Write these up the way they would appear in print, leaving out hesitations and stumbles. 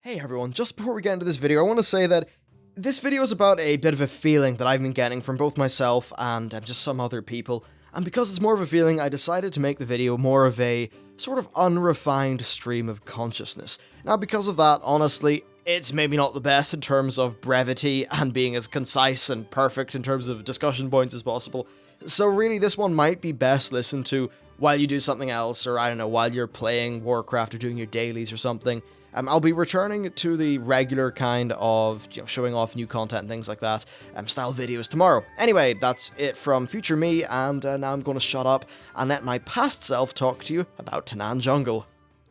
Hey everyone, just before we get into this video, I want to say that this video is about a bit of a feeling that I've been getting from both myself and just some other people, and because it's more of a feeling, I decided to make the video more of a sort of unrefined stream of consciousness. Now because of that, honestly, it's maybe not the best in terms of brevity and being as concise and perfect in terms of discussion points as possible, so really this one might be best listened to while you do something else, or I don't know, while you're playing Warcraft or doing your dailies or something. I'll be returning to the regular kind of, showing off new content and things like that, style videos tomorrow. Anyway, that's it from future me, and now I'm going to shut up and let my past self talk to you about Tanaan Jungle.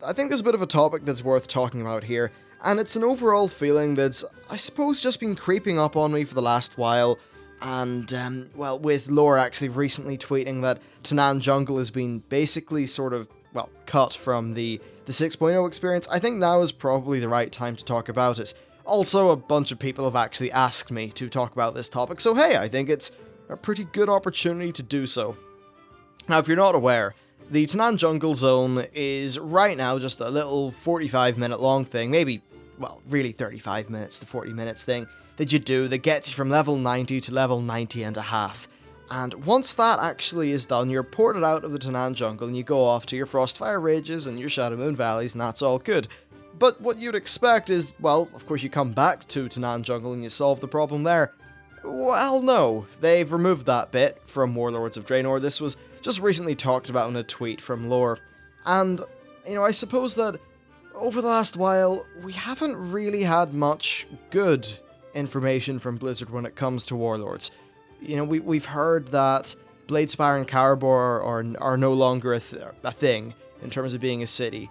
I think there's a bit of a topic that's worth talking about here, and it's an overall feeling that's, I suppose, just been creeping up on me for the last while, and, well, with Lore actually recently tweeting that Tanaan Jungle has been basically sort of, well, cut from the 6.0 experience, I think now is probably the right time to talk about it. Also, a bunch of people have actually asked me to talk about this topic, so hey, I think it's a pretty good opportunity to do so. Now, if you're not aware, the Tanaan Jungle Zone is right now just a little 45-minute long thing, maybe, well, really 35 minutes to 40 minutes thing that you do that gets you from level 90 to level 90 and a half. And once that actually is done, you're ported out of the Tanaan Jungle and you go off to your Frostfire Rages and your Shadowmoon Valleys, and that's all good. But what you'd expect is, well, of course you come back to Tanaan Jungle and you solve the problem there. Well, no, they've removed that bit from Warlords of Draenor. This was just recently talked about in a tweet from Lore. And, I suppose that over the last while, we haven't really had much good information from Blizzard when it comes to Warlords. We've heard that Bladespire and Carabor are no longer a thing in terms of being a city.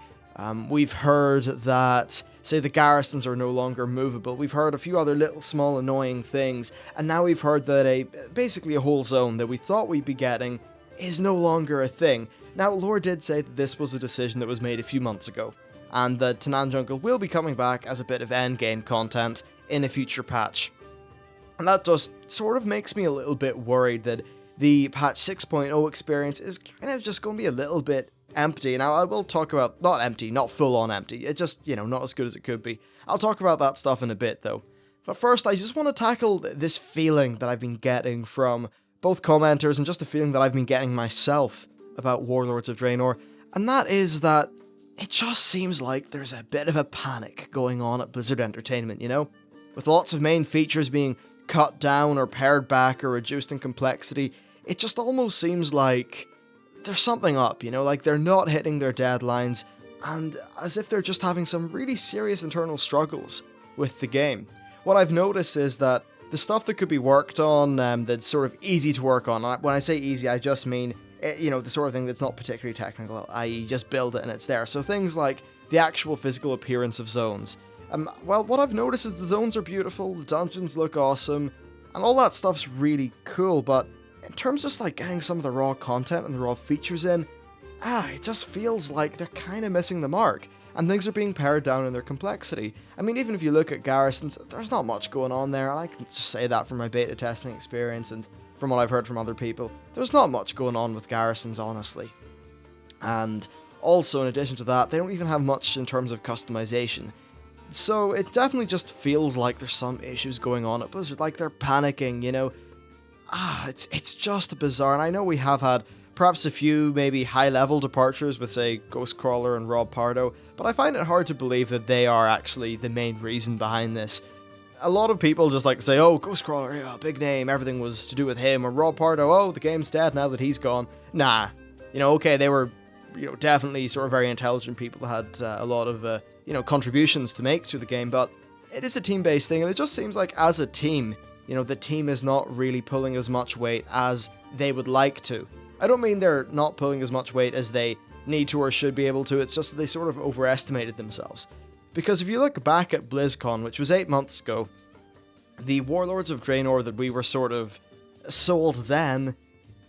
We've heard that, say, the garrisons are no longer movable. We've heard a few other little small annoying things, and now we've heard that basically a whole zone that we thought we'd be getting is no longer a thing. Now, Lore did say that this was a decision that was made a few months ago, and that Tanaan Jungle will be coming back as a bit of endgame content in a future patch. And that just sort of makes me a little bit worried that the patch 6.0 experience is kind of just going to be a little bit empty. Now, I will talk about, not empty, not full-on empty, it's just, not as good as it could be. I'll talk about that stuff in a bit, though. But first, I just want to tackle this feeling that I've been getting from both commenters and just a feeling that I've been getting myself about Warlords of Draenor, and that is that it just seems like there's a bit of a panic going on at Blizzard Entertainment, With lots of main features being cut down or pared back or reduced in complexity, it just almost seems like there's something up, like they're not hitting their deadlines, and as if they're just having some really serious internal struggles with the game. What I've noticed is that the stuff that could be worked on, that's sort of easy to work on, and when I say easy, I just mean, the sort of thing that's not particularly technical, i.e. just build it and it's there. So things like the actual physical appearance of zones. Well, what I've noticed is the zones are beautiful, the dungeons look awesome, and all that stuff's really cool, but in terms of just like getting some of the raw content and the raw features in, it just feels like they're kind of missing the mark, and things are being pared down in their complexity. I mean, even if you look at garrisons, there's not much going on there, and I can just say that from my beta testing experience and from what I've heard from other people. There's not much going on with garrisons, honestly. And also, in addition to that, they don't even have much in terms of customization. So it definitely just feels like there's some issues going on at Blizzard, like they're panicking, it's just bizarre, and I know we have had perhaps a few maybe high-level departures with, say, Ghostcrawler and Rob Pardo, but I find it hard to believe that they are actually the main reason behind this. A lot of people just like to say, oh, Ghostcrawler, yeah, big name, everything was to do with him, or Rob Pardo, oh, the game's dead now that he's gone. Nah, okay, they were, definitely sort of very intelligent people that had a lot of, contributions to make to the game, but it is a team-based thing, and it just seems like as a team, the team is not really pulling as much weight as they would like to. I don't mean they're not pulling as much weight as they need to or should be able to, it's just that they sort of overestimated themselves. Because if you look back at BlizzCon, which was 8 months ago, the Warlords of Draenor that we were sort of sold then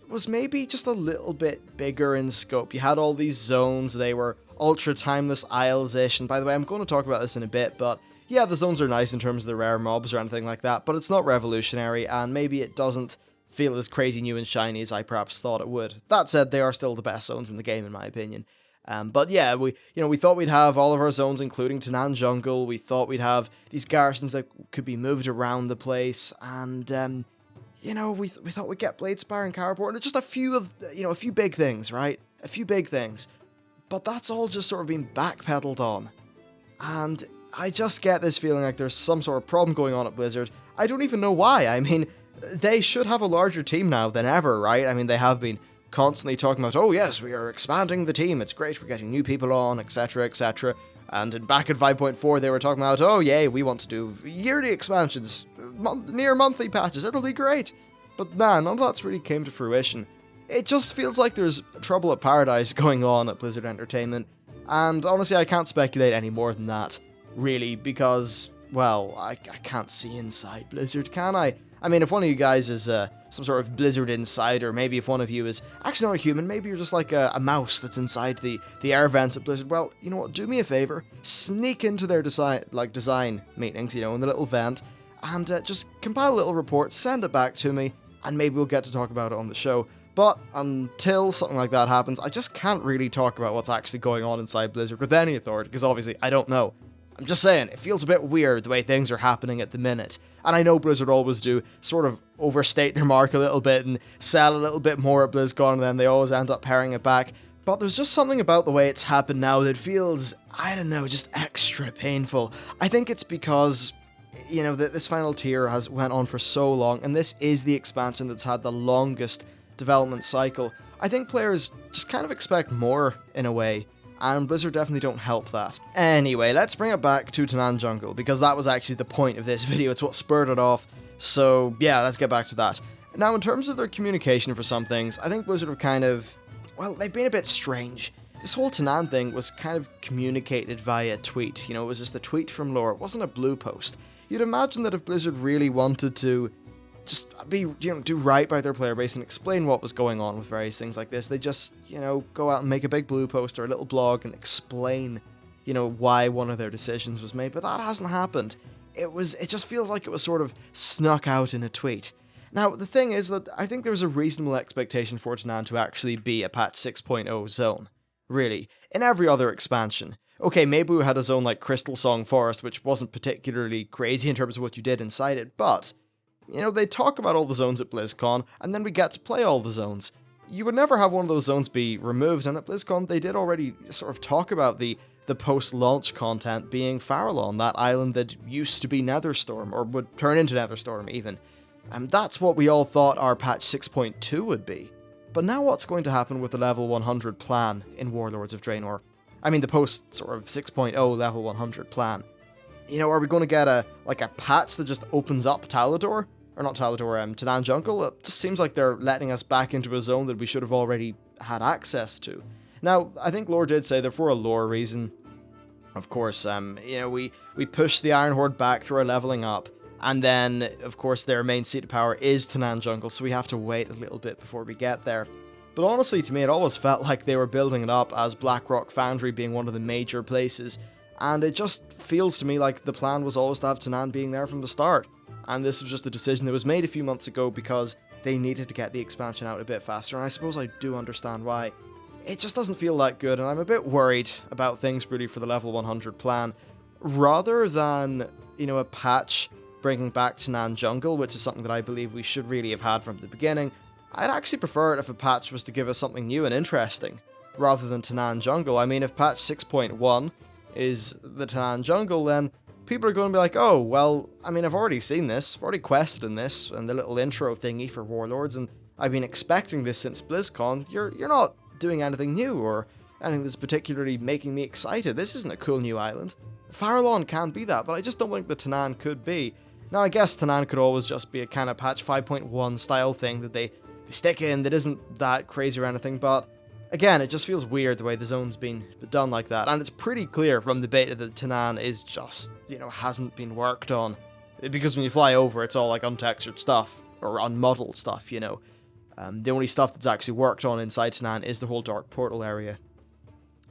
was maybe just a little bit bigger in scope. You had all these zones, they were ultra timeless isles-ish, and by the way, I'm going to talk about this in a bit, but yeah, the zones are nice in terms of the rare mobs or anything like that, but it's not revolutionary, and maybe it doesn't feel as crazy new and shiny as I perhaps thought it would. That said, they are still the best zones in the game, in my opinion. But yeah, we thought we'd have all of our zones, including Tanaan Jungle. We thought we'd have these garrisons that could be moved around the place, and we thought we'd get Bladespire and Caraport, and just a few big things, right? A few big things. But that's all just sort of been backpedaled on. And I just get this feeling like there's some sort of problem going on at Blizzard. I don't even know why. I mean, they should have a larger team now than ever, right? I mean, they have been constantly talking about, oh yes, we are expanding the team, it's great, we're getting new people on, etc, etc. And back at 5.4, they were talking about, oh yay, we want to do yearly expansions, near monthly patches, it'll be great. But nah, none of that's really came to fruition. It just feels like there's trouble at paradise going on at Blizzard Entertainment, and honestly, I can't speculate any more than that, really, because, well, I can't see inside Blizzard, can I? I mean, if one of you guys is some sort of Blizzard insider, maybe if one of you is actually not a human, maybe you're just like a mouse that's inside the air vents at Blizzard, well, you know what, do me a favor, sneak into their design meetings, in the little vent, and just compile a little report, send it back to me, and maybe we'll get to talk about it on the show. But until something like that happens, I just can't really talk about what's actually going on inside Blizzard with any authority, because obviously I don't know. I'm just saying, it feels a bit weird the way things are happening at the minute. And I know Blizzard always do sort of overstate their mark a little bit and sell a little bit more at BlizzCon, and then they always end up paring it back. But there's just something about the way it's happened now that feels, I don't know, just extra painful. I think it's because, this final tier has went on for so long, and this is the expansion that's had the longest development cycle. I think players just kind of expect more, in a way. And Blizzard definitely don't help that. Anyway, let's bring it back to Tanaan Jungle, because that was actually the point of this video, it's what spurred it off, so yeah, let's get back to that. Now, in terms of their communication for some things, I think Blizzard have they've been a bit strange. This whole Tanaan thing was kind of communicated via tweet, it was just a tweet from lore, it wasn't a blue post. You'd imagine that if Blizzard really wanted to just do right by their player base and explain what was going on with various things like this, they just, go out and make a big blue post or a little blog and explain, why one of their decisions was made, but that hasn't happened. It just feels like it was sort of snuck out in a tweet. Now, the thing is that I think there was a reasonable expectation for Tanaan to actually be a patch 6.0 zone. Really. In every other expansion. Okay, maybe we had a zone like Crystal Song Forest, which wasn't particularly crazy in terms of what you did inside it, but they talk about all the zones at BlizzCon, and then we get to play all the zones. You would never have one of those zones be removed, and at BlizzCon they did already sort of talk about the post-launch content being Farallon, that island that used to be Netherstorm, or would turn into Netherstorm even. And that's what we all thought our patch 6.2 would be. But now what's going to happen with the level 100 plan in Warlords of Draenor? I mean the post sort of 6.0 level 100 plan. Are we going to get a patch that just opens up Talador? Or not Talador, Tanaan Jungle? It just seems like they're letting us back into a zone that we should have already had access to. Now, I think lore did say that for a lore reason, of course, we push the Iron Horde back through our leveling up, and then, of course, their main seat of power is Tanaan Jungle, so we have to wait a little bit before we get there. But honestly, to me, it always felt like they were building it up as Blackrock Foundry being one of the major places, and it just feels to me like the plan was always to have Tanaan being there from the start. And this was just a decision that was made a few months ago because they needed to get the expansion out a bit faster, and I suppose I do understand why. It just doesn't feel that good, and I'm a bit worried about things really for the level 100 plan. Rather than, a patch bringing back Tanaan Jungle, which is something that I believe we should really have had from the beginning, I'd actually prefer it if a patch was to give us something new and interesting, rather than Tanaan Jungle. I mean, if patch 6.1 is the Tanaan Jungle, then people are going to be like, oh, well, I mean, I've already seen this, I've already quested in this, and the little intro thingy for Warlords, and I've been expecting this since BlizzCon. You're not doing anything new, or anything that's particularly making me excited. This isn't a cool new island. Farallon can be that, but I just don't think the Tanaan could be. Now, I guess Tanaan could always just be a kind of patch 5.1 style thing that they stick in that isn't that crazy or anything, but again, it just feels weird the way the zone's been done like that, and it's pretty clear from the beta that Tanaan is just, hasn't been worked on. Because when you fly over, it's all like untextured stuff, or unmodeled stuff, The only stuff that's actually worked on inside Tanaan is the whole Dark Portal area.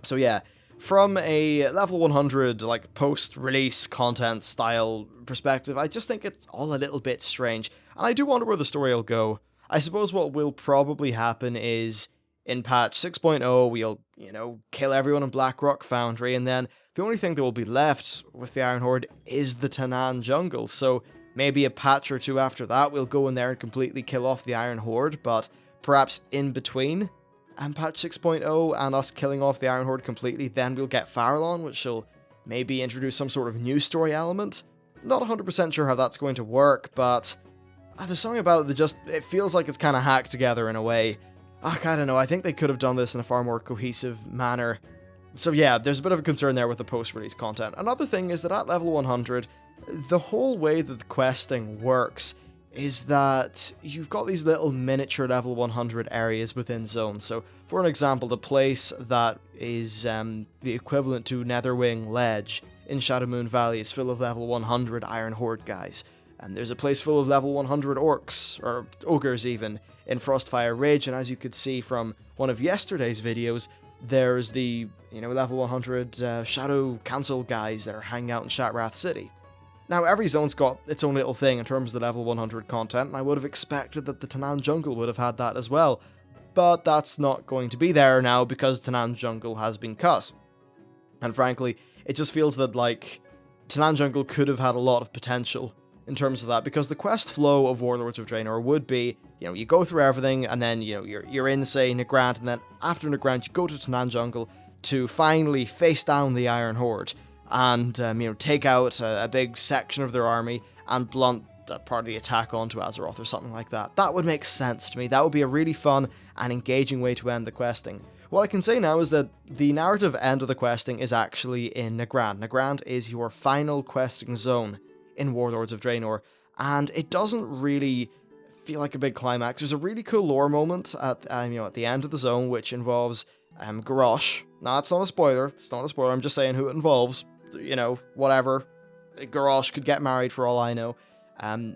So yeah, from a level 100, post-release content style perspective, I just think it's all a little bit strange, and I do wonder where the story will go. I suppose what will probably happen is in patch 6.0, we'll, kill everyone in Blackrock Foundry, and then the only thing that will be left with the Iron Horde is the Tanaan Jungle. So maybe a patch or two after that, we'll go in there and completely kill off the Iron Horde, but perhaps in between and patch 6.0 and us killing off the Iron Horde completely, then we'll get Farallon, which will maybe introduce some sort of new story element. Not 100% sure how that's going to work, but there's something about it that it feels like it's kind of hacked together in a way. I don't know, I think they could have done this in a far more cohesive manner. So yeah, there's a bit of a concern there with the post-release content. Another thing is that at level 100, the whole way that the questing works is that you've got these little miniature level 100 areas within zones. So, for an example, the place that is the equivalent to Netherwing Ledge in Shadowmoon Valley is full of level 100 Iron Horde guys. And there's a place full of level 100 orcs, or ogres even, in Frostfire Ridge, and as you could see from one of yesterday's videos, there's the, level 100 Shadow Council guys that are hanging out in Shatrath City. Now, every zone's got its own little thing in terms of the level 100 content, and I would have expected that the Tanaan Jungle would have had that as well, but that's not going to be there now because Tanaan Jungle has been cut. And frankly, it just feels that, Tanaan Jungle could have had a lot of potential in terms of that, because the quest flow of Warlords of Draenor would be, you go through everything, and then, you're in, say, Nagrand, and then after Nagrand, you go to Tanaan Jungle to finally face down the Iron Horde, and, take out a big section of their army, and blunt that part of the attack onto Azeroth or something like that. That would make sense to me. That would be a really fun and engaging way to end the questing. What I can say now is that the narrative end of the questing is actually in Nagrand. Nagrand is your final questing zone in Warlords of Draenor, and it doesn't really feel like a big climax. There's a really cool lore moment at the end of the zone, which involves Garrosh. Now, that's not a spoiler. It's not a spoiler. I'm just saying who it involves. Whatever. Garrosh could get married for all I know.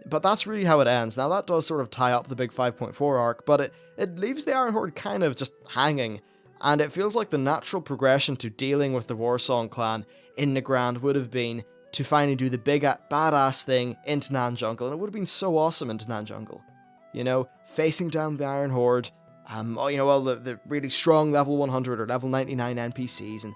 But that's really how it ends. Now, that does sort of tie up the big 5.4 arc, but it leaves the Iron Horde kind of just hanging, and it feels like the natural progression to dealing with the Warsong clan in Nagrand would have been to finally do the big badass thing in Tanaan Jungle, and it would have been so awesome in Tanaan Jungle. Facing down the Iron Horde, the really strong level 100 or level 99 NPCs, and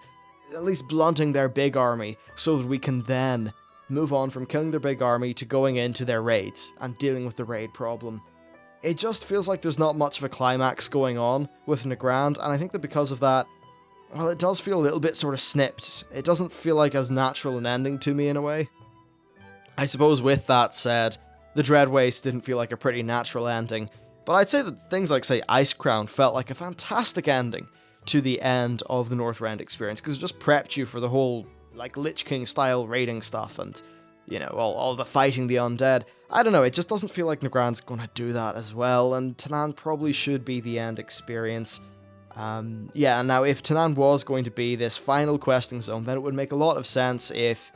at least blunting their big army so that we can then move on from killing their big army to going into their raids and dealing with the raid problem. It just feels like there's not much of a climax going on with Nagrand, and I think that because of that, well, it does feel a little bit sort of snipped. It doesn't feel like as natural an ending to me in a way. I suppose with that said, the Dread Waste didn't feel like a pretty natural ending, but I'd say that things like, say, Ice Crown felt like a fantastic ending to the end of the Northrend experience, because it just prepped you for the whole, Lich King style raiding stuff and, all the fighting the undead. I don't know, it just doesn't feel like Nagrand's gonna do that as well, and Tanaan probably should be the end experience. Now if Tanaan was going to be this final questing zone, then it would make a lot of sense if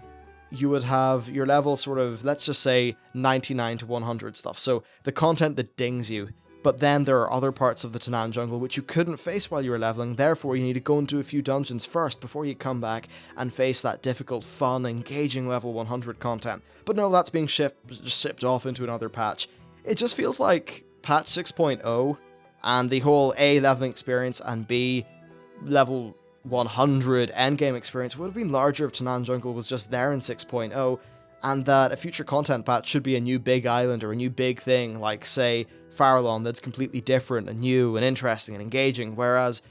you would have your level sort of, let's just say, 99 to 100 stuff. So the content that dings you, but then there are other parts of the Tanaan Jungle which you couldn't face while you were leveling, therefore you need to go and do a few dungeons first before you come back and face that difficult, fun, engaging level 100 content. But no, that's being shipped off into another patch. It just feels like patch 6.0 and the whole A, leveling experience, and B, level 100 endgame experience would have been larger if Tanaan Jungle was just there in 6.0, and that a future content patch should be a new big island or a new big thing, like, say, Farallon, that's completely different and new and interesting and engaging, whereas,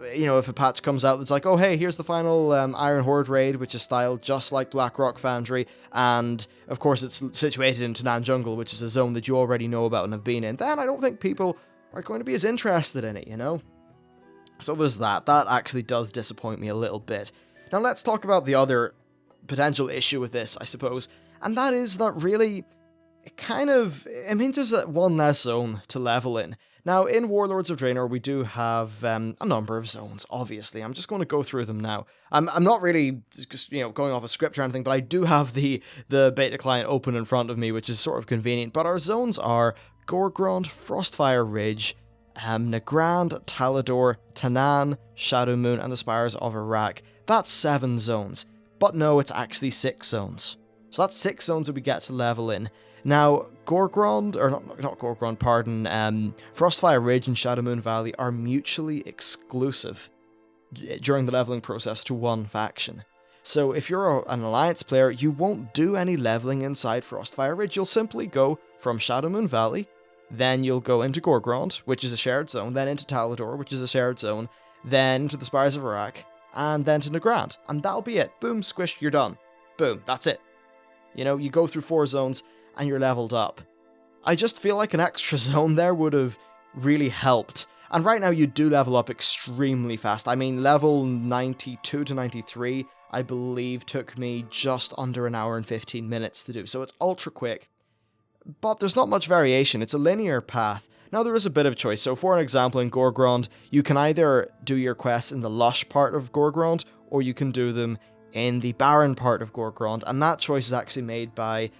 if a patch comes out that's like, oh hey, here's the final Iron Horde raid, which is styled just like Blackrock Foundry, and of course it's situated in Tanaan Jungle, which is a zone that you already know about and have been in, then I don't think people are going to be as interested in it, So there's that. That actually does disappoint me a little bit. Now let's talk about the other potential issue with this, I suppose, and that is that really, it means there's one less zone to level in. Now, in Warlords of Draenor, we do have a number of zones, obviously. I'm just going to go through them now. I'm not really just, going off a script or anything, but I do have the beta client open in front of me, which is sort of convenient. But our zones are Gorgrond, Frostfire Ridge, Nagrand, Talador, Tanaan, Shadowmoon, and the Spires of Iraq. That's 7 zones. But no, it's actually 6 zones. So that's 6 zones that we get to level in. Now, Gorgrond, or not Gorgrond, pardon, Frostfire Ridge and Shadowmoon Valley are mutually exclusive during the leveling process to one faction. So if you're an Alliance player, you won't do any leveling inside Frostfire Ridge. You'll simply go from Shadowmoon Valley, then you'll go into Gorgrond, which is a shared zone, then into Talador, which is a shared zone, then to the Spires of Iraq, and then to Nagrand. And that'll be it. Boom, squish, you're done. Boom, that's it. You know, you go through 4 zones, and you're leveled up. I just feel like an extra zone there would have really helped. And right now you do level up extremely fast. I mean, level 92 to 93, I believe, took me just under an hour and 15 minutes to do. So it's ultra quick. But there's not much variation. It's a linear path. Now there is a bit of choice. So for an example, in Gorgrond, you can either do your quests in the lush part of Gorgrond, or you can do them in the barren part of Gorgrond. And that choice is actually made by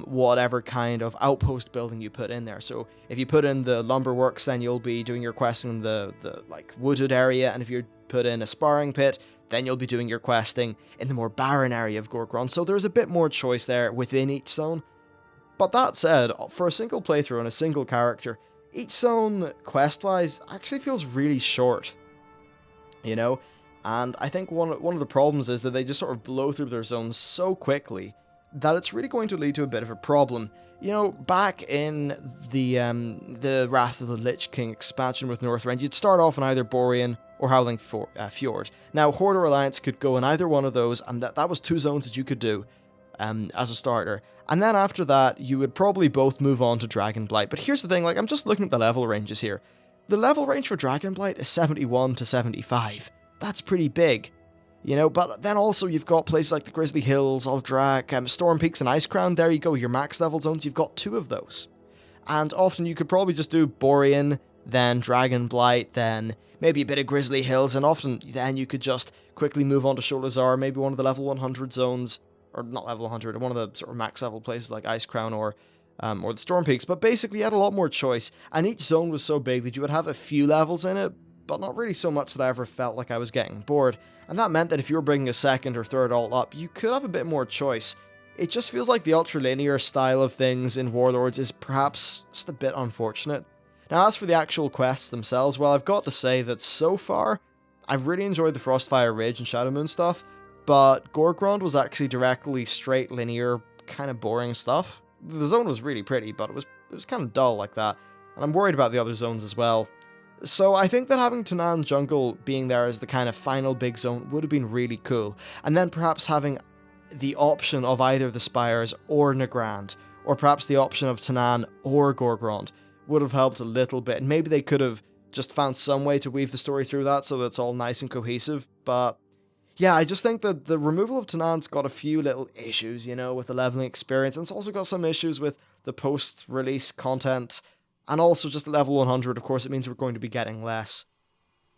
whatever kind of outpost building you put in there. So if you put in the lumber works, then you'll be doing your questing in the like wooded area, and if you put in a sparring pit, then you'll be doing your questing in the more barren area of Gorgrond. So there's a bit more choice there within each zone. But that said, for a single playthrough and a single character, each zone quest-wise actually feels really short, you know? And I think one of the problems is that they just sort of blow through their zones so quickly that it's really going to lead to a bit of a problem. You know, back in the Wrath of the Lich King expansion with Northrend, you'd start off in either Borean or Howling Fjord. Now, Horde or Alliance could go in either one of those, and that was 2 zones that you could do as a starter. And then after that, you would probably both move on to Dragonblight. But here's the thing, like, I'm just looking at the level ranges here. The level range for Dragonblight is 71 to 75. That's pretty big. You know, but then also you've got places like the Grizzly Hills, Aldrak, Storm Peaks and Icecrown. There you go, your max level zones, you've got 2 of those. And often you could probably just do Borean, then Dragonblight, then maybe a bit of Grizzly Hills, and often then you could just quickly move on to Sholazar, maybe one of the level 100 zones, or not level 100, one of the sort of max level places like Icecrown or the Storm Peaks. But basically you had a lot more choice, and each zone was so big that you would have a few levels in it, but not really so much that I ever felt like I was getting bored. And that meant that if you were bringing a second or third alt up, you could have a bit more choice. It just feels like the ultra-linear style of things in Warlords is perhaps just a bit unfortunate. Now, as for the actual quests themselves, well, I've got to say that so far, I've really enjoyed the Frostfire Ridge and Shadowmoon stuff, but Gorgrond was actually directly straight linear, kind of boring stuff. The zone was really pretty, but it was kind of dull like that, and I'm worried about the other zones as well. So I think that having Tanaan Jungle being there as the kind of final big zone would have been really cool, and then perhaps having the option of either the Spires or Nagrand, or perhaps the option of Tanaan or Gorgrond would have helped a little bit, and maybe they could have just found some way to weave the story through that so that it's all nice and cohesive. But yeah, I just think that the removal of Tanaan's got a few little issues, you know, with the leveling experience, and it's also got some issues with the post-release content. And also just level 100, of course, it means we're going to be getting less.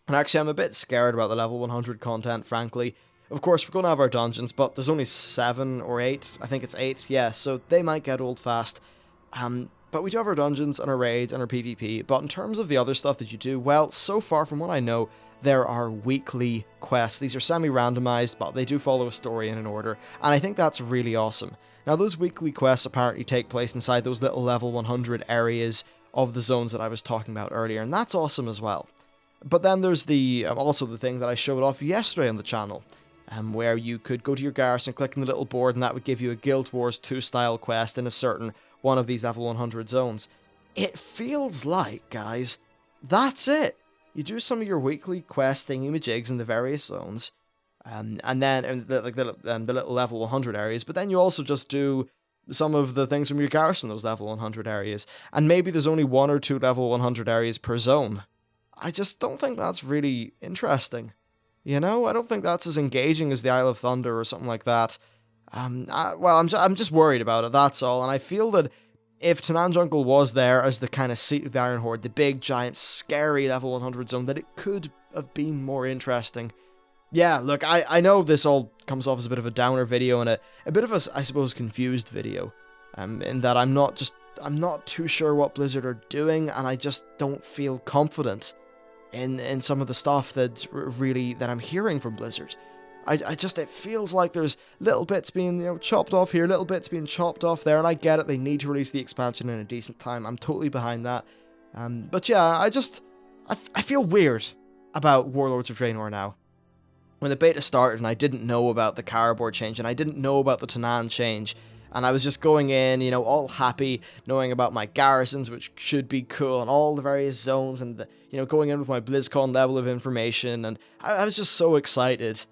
And actually, I'm a bit scared about the level 100 content, frankly. Of course, we're going to have our dungeons, but there's only 7 or 8. I think it's 8, yeah, so they might get old fast. But we do have our dungeons and our raids and our PvP. But in terms of the other stuff that you do, well, so far from what I know, there are weekly quests. These are semi-randomized, but they do follow a story in an order. And I think that's really awesome. Now, those weekly quests apparently take place inside those little level 100 areas of the zones that I was talking about earlier, and that's awesome as well. But then there's the also the thing that I showed off yesterday on the channel, where you could go to your garrison, click on the little board, and that would give you a Guild Wars 2 style quest in a certain one of these level 100 zones. It feels like, guys, that's it. You do some of your weekly quest thingamajigs in the various zones, and then the little level 100 areas, but then you also just do some of the things from your garrison, those level 100 areas, and maybe there's only 1 or 2 level 100 areas per zone. I just don't think that's really interesting. You know, I don't think that's as engaging as the Isle of Thunder or something like that. I'm just worried about it, that's all, and I feel that if Tanaan Jungle was there as the kind of seat of the Iron Horde, the big, giant, scary level 100 zone, that it could have been more interesting. Yeah, look, I know this all comes off as a bit of a downer video and a bit of a, I suppose, confused video, in that I'm not too sure what Blizzard are doing, and I just don't feel confident in some of the stuff that I'm hearing from Blizzard. it feels like there's little bits being, chopped off here, little bits being chopped off there, and I get it, they need to release the expansion in a decent time, I'm totally behind that. But yeah, I feel weird about Warlords of Draenor now. When the beta started and I didn't know about the cardboard change, and I didn't know about the Tanaan change, and I was just going in, all happy, knowing about my garrisons, which should be cool, and all the various zones, and, going in with my BlizzCon level of information, and I was just so excited.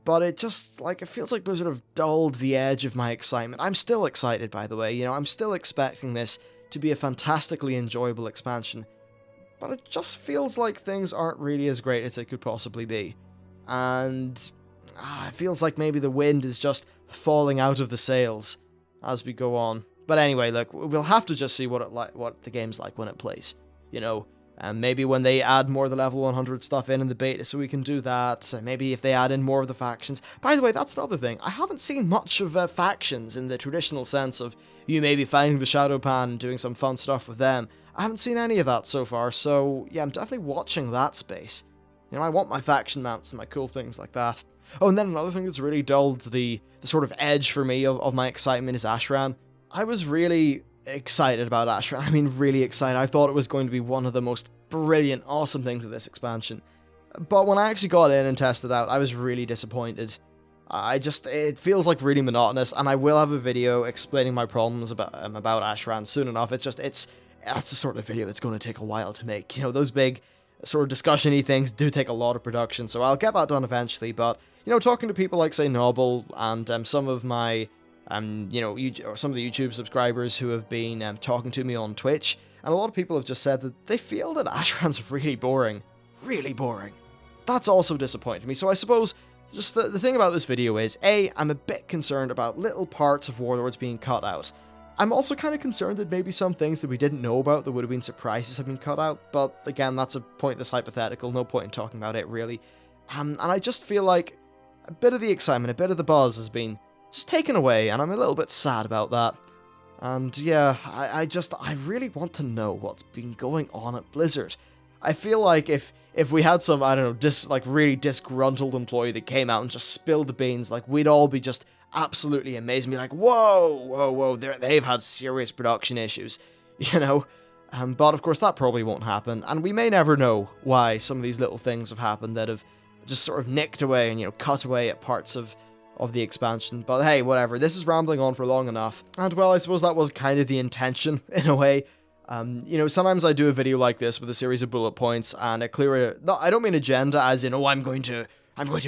But it just, it feels like Blizzard have dulled the edge of my excitement. I'm still excited, by the way, I'm still expecting this to be a fantastically enjoyable expansion. But it just feels like things aren't really as great as they could possibly be. And it feels like maybe the wind is just falling out of the sails as we go on. But anyway, look, we'll have to just see what the game's like when it plays, And maybe when they add more of the level 100 stuff in the beta, so we can do that. Maybe if they add in more of the factions. By the way, that's another thing. I haven't seen much of factions in the traditional sense of you maybe finding the Shadow Pan and doing some fun stuff with them. I haven't seen any of that so far, so yeah, I'm definitely watching that space. I want my faction mounts and my cool things like that. Oh, and then another thing that's really dulled the sort of edge for me of my excitement is Ashran. I was really excited about Ashran. I mean, really excited. I thought it was going to be one of the most brilliant, awesome things of this expansion. But when I actually got in and tested out, I was really disappointed. It feels like really monotonous, and I will have a video explaining my problems about Ashran soon enough. That's the sort of video that's going to take a while to make. Those big sort of discussion-y things do take a lot of production, so I'll get that done eventually. But, talking to people like, say, Noble, and some of my, some of the YouTube subscribers who have been talking to me on Twitch, and a lot of people have just said that they feel that Ashran's really boring. Really boring. That's also disappointed me, so I suppose just the thing about this video is, A, I'm a bit concerned about little parts of Warlords being cut out. I'm also kind of concerned that maybe some things that we didn't know about that would have been surprises have been cut out, but again, that's a pointless hypothetical, no point in talking about it, really. And I just feel like a bit of the excitement, a bit of the buzz has been just taken away, and I'm a little bit sad about that. And yeah, I really want to know what's been going on at Blizzard. I feel like if we had some, I don't know, really disgruntled employee that came out and just spilled the beans, we'd all be just absolutely amazed and be like, whoa, they've had serious production issues, But of course that probably won't happen, and we may never know why some of these little things have happened that have just sort of nicked away and, cut away at parts of the expansion. But hey, whatever, this is rambling on for long enough, and well, I suppose that was kind of the intention, in a way. Sometimes I do a video like this with a series of bullet points, and a clear, no, I don't mean agenda as in, oh, I'm going to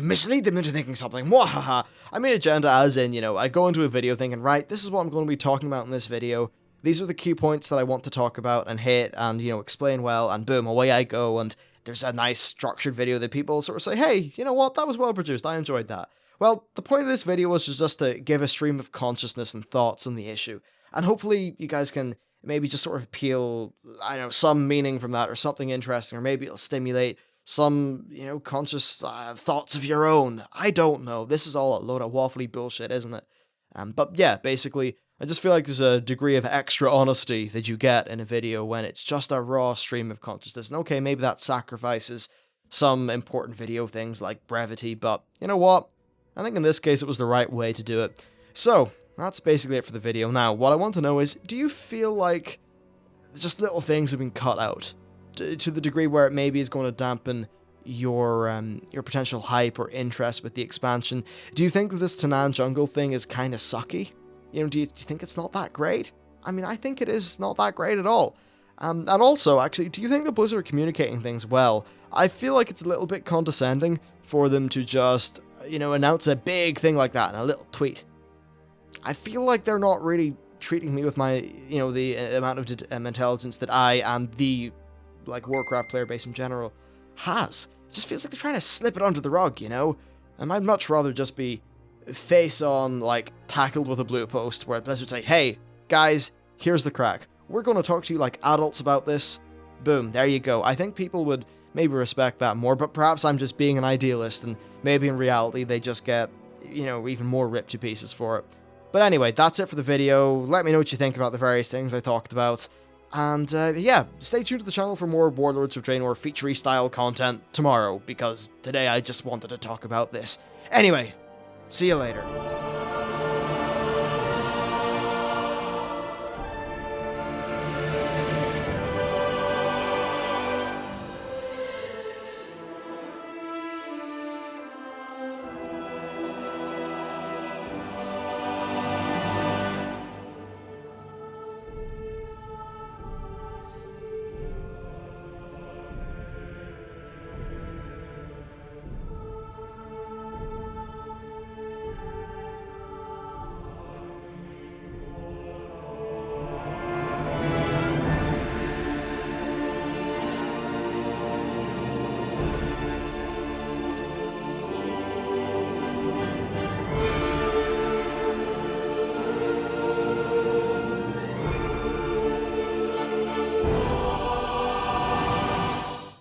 mislead them into thinking something, mwahaha. I mean agenda as in, I go into a video thinking, right, this is what I'm going to be talking about in this video. These are the key points that I want to talk about and hit and, explain well, and boom, away I go, and there's a nice structured video that people sort of say, hey, you know what, that was well produced, I enjoyed that. Well, the point of this video was just to give a stream of consciousness and thoughts on the issue, and hopefully you guys can maybe just sort of peel, I don't know, some meaning from that, or something interesting, or maybe it'll stimulate some, conscious thoughts of your own. I don't know. This is all a load of waffly bullshit, isn't it? But yeah, basically, I just feel like there's a degree of extra honesty that you get in a video when it's just a raw stream of consciousness. And okay, maybe that sacrifices some important video things like brevity, but you know what? I think in this case it was the right way to do it. So, that's basically it for the video. Now, what I want to know is, do you feel like just little things have been cut out? To the degree where it maybe is going to dampen your potential hype or interest with the expansion? Do you think that this Tanaan Jungle thing is kind of sucky? Do you think it's not that great? I mean, I think it is not that great at all. And also, actually, do you think the Blizzard are communicating things well? I feel like it's a little bit condescending for them to just, announce a big thing like that in a little tweet. I feel like they're not really treating me with my, the amount of intelligence that I and the Warcraft player base in general has. It just feels like they're trying to slip it under the rug, And I'd much rather just be face on, tackled with a blue post, where Blizzard say, hey, guys, here's the crack. We're going to talk to you like adults about this. Boom, there you go. I think people would maybe respect that more, but perhaps I'm just being an idealist, and maybe in reality they just get, even more ripped to pieces for it. But anyway, that's it for the video. Let me know what you think about the various things I talked about. And yeah, stay tuned to the channel for more Warlords of Draenor feature-y style content tomorrow, because today I just wanted to talk about this. Anyway, see you later.